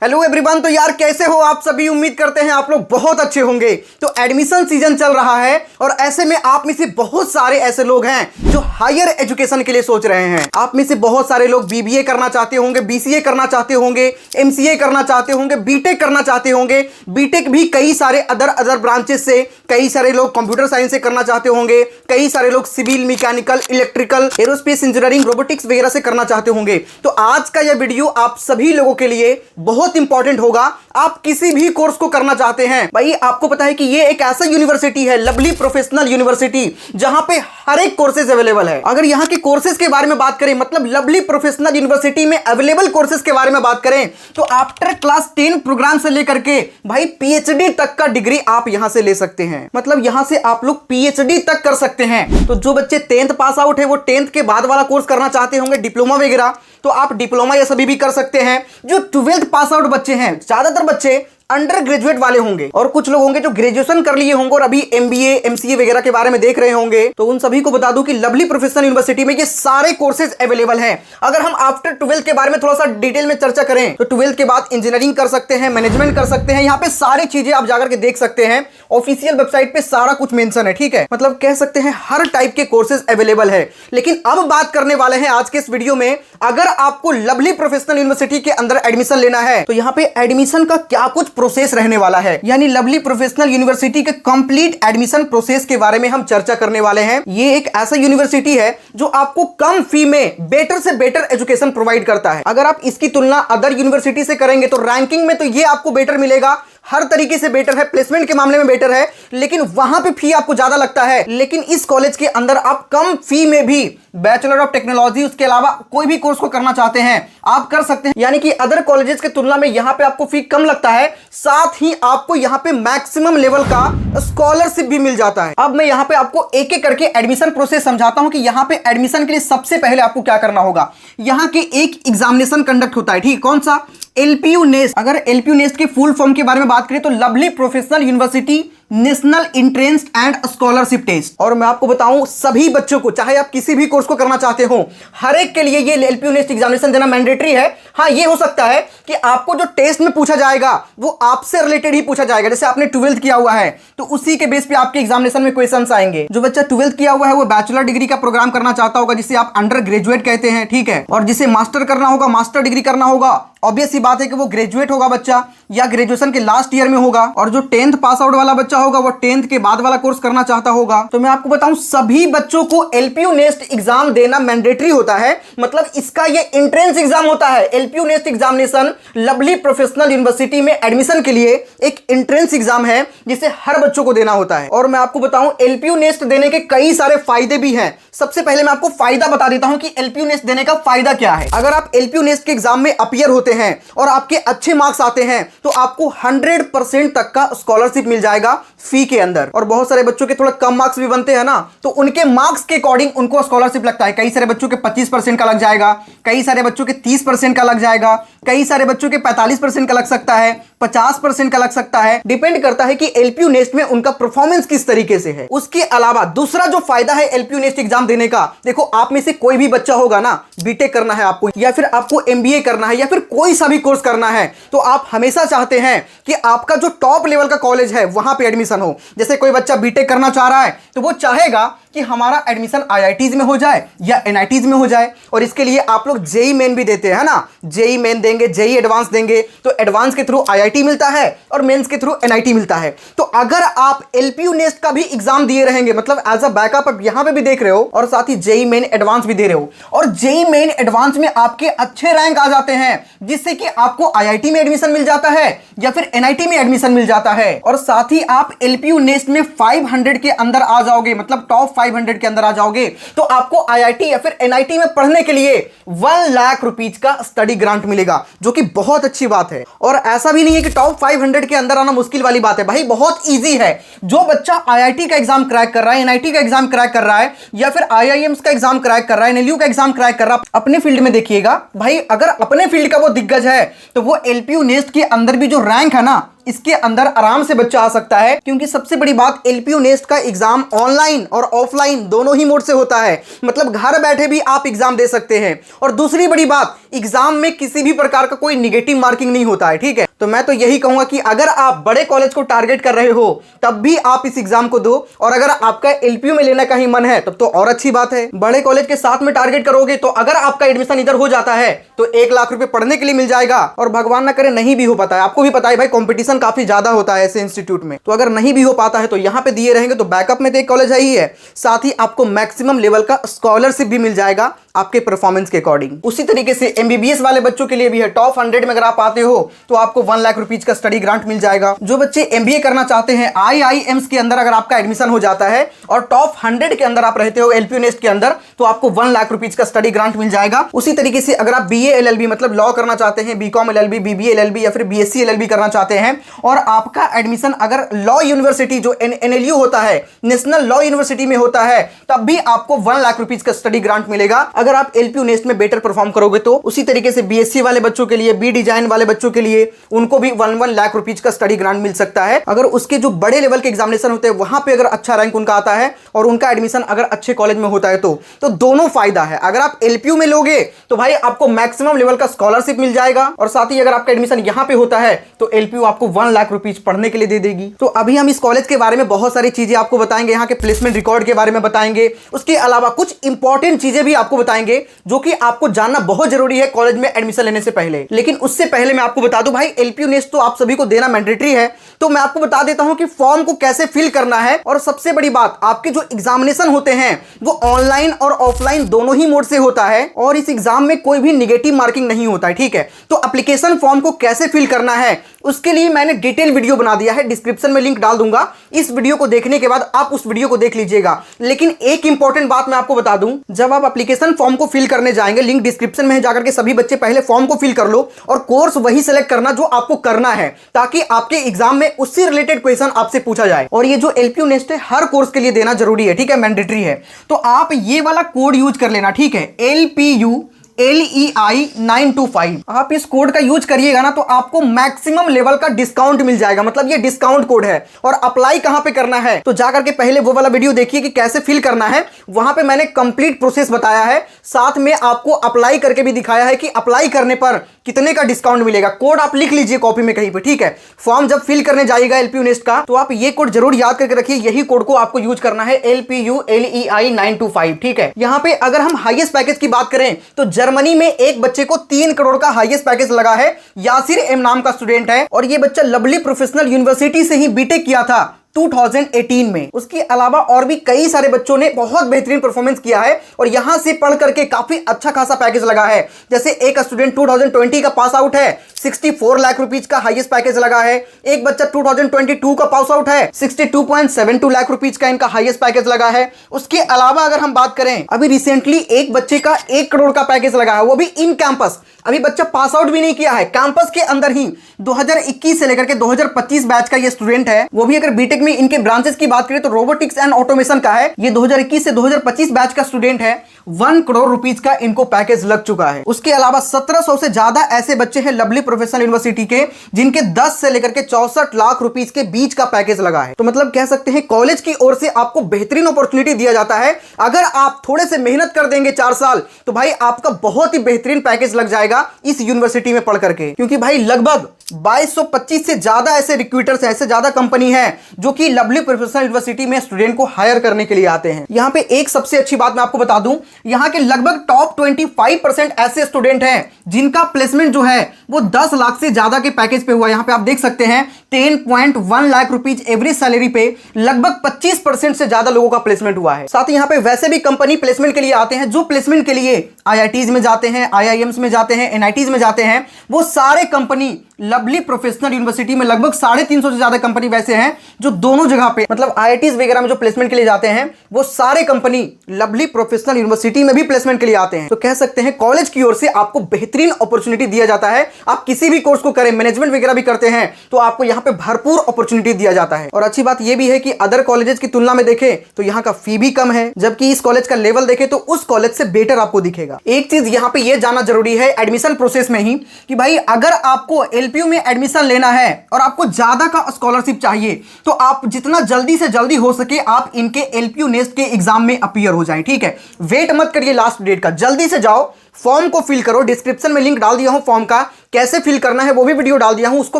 Hello everyone. तो यार कैसे हो आप सभी? उम्मीद करते हैं आप लोग बहुत अच्छे होंगे। तो एडमिशन सीजन चल रहा है और ऐसे में आप में से बहुत सारे ऐसे लोग हैं जो हायर एजुकेशन के लिए सोच रहे हैं। आप में से बहुत सारे लोग बीबीए करना चाहते होंगे, बीसीए करना चाहते होंगे, एमसीए करना चाहते होंगे, बीटेक करना चाहते होंगे। बीटेक भी कई सारे अदर ब्रांचेस से, कई सारे लोग कंप्यूटर साइंस से करना चाहते होंगे, कई सारे लोग civil, mechanical, electrical, aerospace engineering, robotics वगैरह से करना चाहते होंगे। तो आज का यह वीडियो आप सभी लोगों के लिए बहुत इंपॉर्टेंट होगा। आप किसी भी कोर्स को करना चाहते हैं, भाई आपको पता है कि ये एक ऐसा यूनिवर्सिटी है, लवली प्रोफेशनल यूनिवर्सिटी, जहां पे हर एक कोर्सेज अवेलेबल है। अगर यहां के कोर्सेज के बारे में बात करें, मतलब लवली प्रोफेशनल यूनिवर्सिटी में अवेलेबल कोर्सेज के बारे में बात करें, तो आफ्टर क्लास 10 प्रोग्राम से लेकर के भाई पीएचडी तक का डिग्री आप यहां से ले सकते हैं। मतलब यहां से आप लोग पीएचडी तक कर सकते हैं। तो जो बच्चे 10th पास आउट है, वो 10th के बाद वाला कोर्स करना चाहते होंगे, डिप्लोमा वगैरह, तो आप डिप्लोमा ये सभी भी कर सकते हैं। जो 12th पास आउट बच्चे हैं, ज्यादातर बच्चे अंडर ग्रेजुएट वाले होंगे और कुछ लोग होंगे जो ग्रेजुएशन कर लिए होंगे और अभी एमबीए, एमसीए वगैरह के बारे में देख रहे होंगे। तो उन सभी को बता दूं कि लवली प्रोफेशनल यूनिवर्सिटी में ये सारे कोर्सेज अवेलेबल हैं। अगर हम आफ्टर 12th के बारे में थोड़ा सा डिटेल में चर्चा करें, तो 12th के बाद इंजीनियरिंग कर सकते हैं, मैनेजमेंट कर सकते हैं। यहाँ पे सारी चीजें आप जाकर के देख सकते हैं। ऑफिशियल वेबसाइट पे सारा कुछ मेंशन है, ठीक है। मतलब कह सकते हैं हर टाइप के कोर्सेज अवेलेबल है। लेकिन अब बात करने वाले हैं आज के इस वीडियो में, अगर आपको लवली प्रोफेशनल यूनिवर्सिटी के अंदर एडमिशन लेना है तो यहाँ पे एडमिशन का क्या कुछ प्रोसेस रहने वाला है। यानी लवली प्रोफेशनल यूनिवर्सिटी के कंप्लीट एडमिशन प्रोसेस के बारे में हम चर्चा करने वाले हैं। ये एक ऐसा यूनिवर्सिटी है जो आपको कम फी में बेटर से बेटर एजुकेशन प्रोवाइड करता है। अगर आप इसकी तुलना अदर यूनिवर्सिटी से करेंगे तो रैंकिंग में तो ये आपको बेटर मिलेगा, हर तरीके से बेटर है, प्लेसमेंट के मामले में बेटर है, लेकिन वहां पे फी आपको ज्यादा लगता है। लेकिन इस कॉलेज के अंदर आप कम फी में भी बैचलर ऑफ टेक्नोलॉजी, उसके अलावा कोई भी कोर्स को करना चाहते हैं आप कर सकते हैं। यानी कि अदर कॉलेजेस के तुलना में यहां पे आपको फी कम लगता है, साथ ही आपको यहां पे मैक्सिमम लेवल का स्कॉलरशिप भी मिल जाता है। अब मैं यहां पे आपको एक एक करके एडमिशन प्रोसेस समझाता हूं कि यहां पे एडमिशन के लिए सबसे पहले आपको क्या करना होगा। यहां के एक एग्जामिनेशन कंडक्ट होता है, ठीक, कौन सा? LPU NEST. अगर एलपीयू नेस्ट के फुल फॉर्म के बारे में बात करें तो Lovely Professional University National Entrance and Scholarship Test. और मैं आपको बताऊं सभी बच्चों को, चाहे आप किसी भी कोर्स को करना चाहते हो, हर एक के लिए ये एलपीयू नेस्ट एग्जामिनेशन देना मैंडेटरी है। हाँ, ये हो सकता है कि आपको जो टेस्ट में पूछा जाएगा वो आपसे रिलेटेड ही पूछा जाएगा। जैसे आपने 12th किया हुआ है तो उसी के बेस पे आपके एग्जामिनेशन में क्वेश्चंस आएंगे। जो बच्चा 12th किया हुआ है वो बैचलर डिग्री का प्रोग्राम करना चाहता होगा, जिसे आप अंडर ग्रेजुएट कहते हैं, ठीक है। और जिसे मास्टर करना होगा, मास्टर डिग्री करना होगा, ऑब्वियस सी बात है कि वो ग्रेजुएट होगा बच्चा या ग्रेजुएशन के लास्ट ईयर में होगा। और जो 10th पास आउट वाला बच्चा होगा वो 10th के बाद वाला कोर्स करना चाहता होगा। तो मैं आपको बताऊं सभी बच्चों को एलपीयू नेस्ट एग्जाम देना मैंडेटरी होता है। मतलब इसका ये एंट्रेंस एग्जाम होता है। LPU nest examination lovely Professional university में एडमिशन के लिए एक एंट्रेंस एग्जाम है जिसे हर बच्चों को देना होता है। और मैं आपको बताऊं एलपीयू नेस्ट देने के कई सारे फायदे भी हैं। सबसे पहले मैं आपको फायदा बता देता हूं कि एलपीयू नेस्ट देने का फायदा क्या है। अगर आप एलपीयू नेस्ट के एग्जाम में अपीयर होते हैं और आपके अच्छे मार्क्स आते हैं तो आपको 100% तक का स्कॉलरशिप मिल जाएगा फी के अंदर। और बहुत सारे बच्चों के थोड़ा कम मार्क्स भी बनते हैं ना, तो उनके मार्क्स के अकॉर्डिंग उनको स्कॉलरशिप लगता है। कई सारे बच्चों के 25% का लग जाएगा, कई सारे बच्चों के 30% का लग जाएगा, कई सारे बच्चों के 45% का लग सकता है, 50% का लग सकता है। डिपेंड करता है कि एलपीयू नेस्ट में उनका परफॉर्मेंस किस तरीके से है। उसके अलावा दूसरा जो फायदा है एलपीयू नेस्ट एग्जाम देने का, देखो आप में से कोई भी बच्चा होगा ना, बीटेक करना है आपको या फिर आपको एमबीए करना है या फिर कोई सा भी कोर्स करना है, तो आप हमेशा चाहते हैं कि आपका जो टॉप लेवल का कॉलेज है वहां पे एडमिशन हो। जैसे कोई बच्चा बीटेक करना चाह रहा है तो वो चाहेगा कि हमारा एडमिशन आईआईटीज में हो जाए या एनआईटीज में हो जाए। और इसके लिए आप लोग जेई मेन भी देते हैं ना, जेई मेन देंगे, जेई एडवांस देंगे, तो एडवांस के थ्रू आईआईटी मिलता है और मेंस के थ्रू एनआईटी मिलता है। तो अगर आप एलपीयू नेस्ट का भी एग्जाम दिए रहेंगे, मतलब एज अ बैकअप आप यहां पे भी देख रहे हो और साथ ही जेई मेन एडवांस भी दे रहे हो, और जेई मेन एडवांस में आपके अच्छे रैंक आ जाते हैं जिससे कि आपको आईआईटी में एडमिशन मिल जाता है या फिर एनआईटी में एडमिशन मिल जाता है। और साथ ही आप एलपीयू नेस्ट में 500 के अंदर आ जाओगे, मतलब टॉप 500 के अंदर आ जाओगे, तो आपको आईआईटी या फिर एनआईटी में पढ़ने के लिए 1 लाख रुपीज का स्टडी ग्रांट मिलेगा, जो कि बहुत अच्छी बात है। और ऐसा भी नहीं है कि टॉप 500 के अंदर आना मुश्किल वाली बात है, भाई बहुत इजी है। जो बच्चा आईआईटी का एग्जाम क्रैक कर रहा है, एनआईटी का एग्जाम क्रैक कर रहा है या फिर आईआईएम्स का एग्जाम क्रैक कर रहा है, एनएलयू का एग्जाम क्रैक कर रहा है, अपने फील्ड में देखिएगा भाई, अगर अपने फील्ड का वो दिग्गज है तो वो एलपीयू नेस्ट के अंदर भी जो रैंक है ना इसके अंदर आराम से बच्चा आ सकता है, क्योंकि सबसे बड़ी बात एलपीयू नेस्ट का एग्जाम ऑनलाइन और ऑफलाइन दोनों ही मोड से होता है। मतलब घर बैठे भी आप एग्जाम दे सकते हैं। और दूसरी बड़ी बात, एग्जाम में किसी भी प्रकार का कोई निगेटिव मार्किंग नहीं होता है। ठीक है, तो मैं तो यही कहूंगा कि अगर आप बड़े कॉलेज को टारगेट कर रहे हो तब भी आप इस एग्जाम को दो, और अगर आपका एलपीयू में लेने का ही मन है तब तो और अच्छी बात है। बड़े कॉलेज के साथ में टारगेट करोगे तो अगर आपका एडमिशन इधर हो जाता है तो 1 लाख रुपए पढ़ने के लिए मिल जाएगा, और भगवान ना करे नहीं भी हो पाता है, आपको भी पता है भाई कंपटीशन काफी ज्यादा होता है ऐसे इंस्टीट्यूट में, तो अगर नहीं भी हो पाता है तो यहां पे दिए रहेंगे तो बैकअप में तो एक कॉलेज है ही है, साथ ही आपको मैक्सिमम लेवल का स्कॉलरशिप भी मिल जाएगा आपके परफॉर्मेंस के अकॉर्डिंग। उसी तरीके से एमबीबीएस वाले बच्चों के लिए भी है, टॉप 100 में अगर आप आते हो तो आपको 1 लाख रुपीज का स्टडी ग्रांट मिल जाएगा। जो बच्चे एमबीए करना चाहते हैं आईआईएम्स के अंदर अगर आपका एडमिशन हो जाता है और टॉप 100 के अंदर आप रहते हो एलपीयू नेस्ट के अंदर, तो आपको 1 लाख रुपीज का स्टडी ग्रांट मिल जाएगा। उसी तरीके से अगर आप बीए एलएलबी मतलब लॉ करना चाहते हैं, बीकॉम एलएलबी, बीबीए एलएलबी या फिर बीएससी एलएलबी करना चाहते हैं, और आपका एडमिशन अगर लॉ यूनिवर्सिटी जो एनएलयू होता है, नेशनल लॉ यूनिवर्सिटी में होता है, तब भी आपको 1 लाख रुपीज का स्टडी ग्रांट मिलेगा अगर आप एलपीयू नेस्ट में बेटर परफॉर्म करोगे तो। उसी तरीके से बीएससी वाले बच्चों के लिए, बी डिजाइन वाले बच्चों के लिए, उनको भी 1 लाख रुपीज का स्टडी ग्रांट मिल सकता है अगर उसके जो बड़े लेवल के एग्जामिनेशन होते हैं वहां पे अगर अच्छा रैंक उनका आता है और उनका एडमिशन अगर अच्छे कॉलेज में होता है तो दोनों फायदा है। अगर आप एलपीयू में लोगे तो भाई आपको मैक्सिमम लेवल का स्कॉलरशिप मिल जाएगा, और साथ ही अगर आपका एडमिशन यहां पे होता है तो एलपीयू आपको 1 लाख रुपीज पढ़ने के लिए दे देगी। तो अभी हम इस कॉलेज के बारे में बहुत सारी चीजें आपको बताएंगे, यहाँ के प्लेसमेंट रिकॉर्ड के बारे में बताएंगे, उसके अलावा कुछ इंपॉर्टेंट चीजें भी आपको बताएंगे जो कि आपको जानना बहुत जरूरी है कॉलेज में एडमिशन लेने से पहले। लेकिन उससे पहले मैं आपको बता दूं भाई, एलपीयू नेस्ट तो आप सभी को देना मैंडेटरी है, तो मैं आपको बता देता हूं कि फॉर्म को कैसे फिल करना है। और सबसे बड़ी बात, आपके जो एग्जामिनेशन होते हैं वो ऑनलाइन और ऑफलाइन दोनों ही मोड से होता है, और इस एग्जाम में कोई भी निगेटिव मार्किंग नहीं होता है। ठीक है, तो एप्लीकेशन फॉर्म को कैसे फिल करना है उसके लिए मैंने डिटेल वीडियो बना दिया है, डिस्क्रिप्शन में लिंक डाल दूंगा। इस वीडियो को देखने के बाद आप उस वीडियो को देख लीजिएगा। लेकिन एक इंपॉर्टेंट बात मैं आपको बता दूं, जब आप एप्लीकेशन फॉर्म को फिल करने जाएंगे, लिंक डिस्क्रिप्शन में जाकर के सभी बच्चे पहले फॉर्म को फिल कर लो, और कोर्स वही सेलेक्ट करना जो आपको करना है, ताकि आपके एग्जाम में उससे रिलेटेड क्वेश्चन आपसे पूछा जाए। और ये जो एलपीयू नेस्ट है हर कोर्स के लिए देना जरूरी है, ठीक है, मैंडेटरी है। तो आप ये वाला कोड यूज कर लेना, ठीक है, LPU LEI 925। आप इस कोड का यूज करिएगा ना तो आपको मैक्सिमम लेवल का डिस्काउंट मिल जाएगा। मतलब ये डिस्काउंट कोड है। और अप्लाई कहां पे करना है तो जाकर के पहले वो वाला वीडियो देखिए कि कैसे फिल करना है, वहां पे मैंने कंप्लीट प्रोसेस बताया है, साथ में आपको अप्लाई करके भी दिखाया है कि अप्लाई करने पर कितने का डिस्काउंट मिलेगा। कोड आप लिख लीजिए कॉपी में कहीं पे, ठीक है। फॉर्म जब फिल करने जाइएगा एलपीयू नेस्ट का तो आप ये कोड जरूर याद करके रखिए, यही कोड को आपको यूज करना है, LPU LEI 925, ठीक है। यहां पे अगर हम हाईएस्ट पैकेज की बात करें तो जर्मनी में एक बच्चे को 3 करोड़ का हाईएस्ट पैकेज लगा है। यासिर एम नाम का स्टूडेंट है और ये बच्चा लवली प्रोफेशनल यूनिवर्सिटी से ही बीटेक किया था 2018 में। उसके अलावा और भी कई सारे बच्चों ने बहुत बेहतरीन परफॉर्मेंस किया है और यहां से पढ़ करके काफी अच्छा खासा पैकेज लगा है। जैसे एक स्टूडेंट 2020 का पास आउट है, 64 लाख रुपीज का हाईएस्ट पैकेज लगा है। एक बच्चा 2022 का पास आउट है, 62.72 लाख रुपीज का इनका हाईएस्ट पैकेज लगा है। उसके अलावा अगर हम बात करें, अभी रिसेंटली एक बच्चे का 1 करोड़ का पैकेज लगा है, वो भी इन कैंपस। अभी बच्चा पास आउट भी नहीं किया है, कैंपस के अंदर ही 2021 से लेकर के 2025 बैच का ये स्टूडेंट है। वो भी अगर बीटेक में इनके ब्रांचेस की बात करें तो रोबोटिक्स एंड ऑटोमेशन का है। ये 2021 से 2025 बैच का स्टूडेंट है। 1 करोड़ रुपीज का इनको पैकेज लग चुका है। उसके अलावा 1700 से ज्यादा ऐसे बच्चे हैं लवली प्रोफेशनल यूनिवर्सिटी के जिनके 10 से लेकर के 64 लाख रुपीज के बीच का पैकेज लगा है। तो मतलब कह सकते हैं कॉलेज की ओर से आपको बेहतरीन अपॉर्चुनिटी दिया जाता है। अगर आप थोड़े से मेहनत कर देंगे 4 साल तो भाई आपका बहुत ही बेहतरीन पैकेज लग जाएगा इस यूनिवर्सिटी में पढ़ करके। क्योंकि भाई लगभग 2225 से ज्यादा ऐसे रिक्रूटर्स हैं, ऐसे ज्यादा कंपनी है जो कि लवली प्रोफेशनल यूनिवर्सिटी में स्टूडेंट को हायर करने के लिए आते हैं। यहां पे एक सबसे अच्छी बात मैं आपको बता दूं, यहां के लगभग टॉप 25% ऐसे स्टूडेंट हैं जिनका प्लेसमेंट जो है वो 10 लाख से ज्यादा के पैकेज पे हुआ। यहां पे आप देख सकते हैं 10.1 लाख रुपीज एवरेज सैलरी पे लगभग 25% से ज्यादा लोगों का प्लेसमेंट हुआ है। साथ ही यहां पे वैसे भी कंपनी प्लेसमेंट के लिए आते हैं जो प्लेसमेंट के लिए IITs में जाते हैं, IIMs में जाते हैं, NITs में जाते हैं। वो सारे कंपनी लवली प्रोफेशनल यूनिवर्सिटी में लगभग 350 से ज्यादा कंपनी वैसे हैं जो दोनों जगह पे मतलब IITs वगैरह में जो प्लेसमेंट के लिए जाते हैं वो सारे कंपनी लवली प्रोफेशनल यूनिवर्सिटी में भी प्लेसमेंट के लिए आते हैं। तो कह सकते हैं कॉलेज की ओर से आपको बेहतरीन अपॉर्चुनिटी दिया जाता है। आप किसी भी कोर्स को करें, मैनेजमेंट वगैरह भी करते हैं तो आपको यहां पे भरपूर अपॉर्चुनिटी दिया जाता है। और अच्छी बात यह भी है कि अदर कॉलेजेस की तुलना में देखें तो यहां का फी भी कम है, जबकि इस कॉलेज का लेवल देखें तो उस कॉलेज से बेटर आपको दिखेगा। एक चीज यहां पे यह जानना जरूरी है, एडमिशन प्रोसेस में ही कि भाई अगर आपको एलपीयू में एडमिशन लेना है और आपको ज्यादा का स्कॉलरशिप चाहिए तो आप जितना जल्दी से जल्दी हो सके आप इनके एलपीयू नेस्ट के एग्जाम में अपीयर हो जाएं। ठीक है, वेट मत करिए लास्ट डेट का, जल्दी से जाओ, फॉर्म को फिल करो। डिस्क्रिप्शन में लिंक डाल दिया हूं फॉर्म का, कैसे फिल करना है वो भी वीडियो डाल दिया हूं, उसको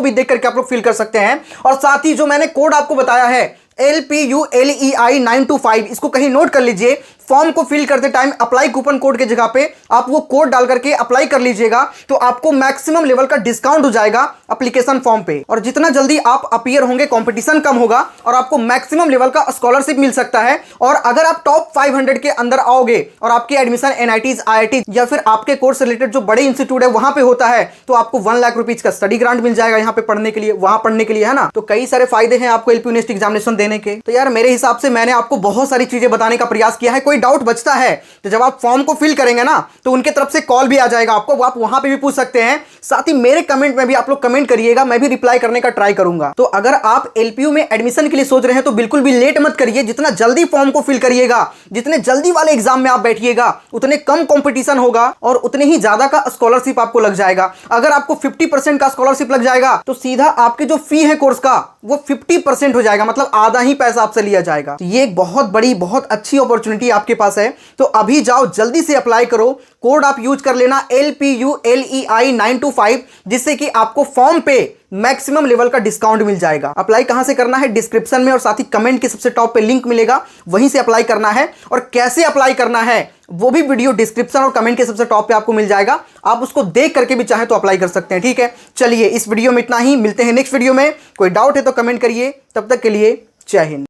भी देख करके आप लोग फिल कर सकते हैं। और साथ ही जो मैंने कोड आपको बताया है LPULEI 925, इसको कहीं नोट कर लीजिए। फॉर्म को फिल करते टाइम अप्लाई कूपन कोड के जगह पे आप वो कोड डाल करके अप्लाई कर लीजिएगा, तो आपको मैक्सिमम लेवल का डिस्काउंट हो जाएगा एप्लीकेशन फॉर्म पे। और जितना जल्दी आप अपीयर होंगे कंपटीशन कम होगा और आपको मैक्सिमम लेवल का स्कॉलरशिप मिल सकता है। और अगर आप टॉप 500 के अंदर आओगे और आपकी एडमिशन NITs IIT या फिर आपके कोर्स रिलेटेड जो बड़े इंस्टीट्यूट है वहां पे होता है तो आपको 1 लाख रुपीज का स्टडी ग्रांट मिल जाएगा यहाँ पे पढ़ने के लिए, वहां पढ़ने के लिए, है ना। तो कई सारे फायदे हैं आपको एलपीयू नेस्ट एग्जामिनेशन देने के। तो यार मेरे हिसाब से मैंने आपको बहुत सारी चीजें बताने का प्रयास किया है। कोई डाउट बचता है तो जब आप फॉर्म को फिल करेंगे ना तो उनके तरफ से कॉल भी आ जाएगा आपको, आप वहां पे भी पूछ सकते हैं। साथ ही मेरे कमेंट में भी आप लोग कमेंट करिएगा, मैं भी रिप्लाई करने का ट्राई करूंगा। तो अगर आप एलपीयू में एडमिशन के लिए सोच रहे हैं तो बिल्कुल भी लेट मत करिए, जितना जल्दी फॉर्म को फिल करिएगा, जितने जल्दी वाले एग्जाम में आप बैठिएगा उतने कम कंपटीशन होगा और उतने ही ज्यादा का स्कॉलरशिप आपको लग जाएगा। अगर आपको 50% का स्कॉलरशिप लग जाएगा तो सीधा आपके जो फी है कोर्स का वो 50% हो जाएगा, मतलब आधा ही पैसा आपसे लिया जाएगा। तो ये एक बहुत बड़ी बहुत अच्छी अपॉर्चुनिटी आपके पास है, तो अभी जाओ जल्दी से अप्लाई करो। कोड आप यूज कर लेना LPULEI 925, जिससे कि आपको फॉर्म पे मैक्सिमम लेवल का डिस्काउंट मिल जाएगा। अप्लाई कहां से करना है, डिस्क्रिप्शन में और साथ ही कमेंट के सबसे टॉप पे लिंक मिलेगा, वहीं से अप्लाई करना है। और कैसे अप्लाई करना है वो भी वीडियो डिस्क्रिप्शन और कमेंट के सबसे टॉप पे आपको मिल जाएगा, आप उसको देख करके भी चाहे तो अप्लाई कर सकते हैं। ठीक है, चलिए इस वीडियो में इतना ही, मिलते हैं नेक्स्ट वीडियो में। कोई डाउट है तो कमेंट करिए, तब तक के लिए जय हिंद।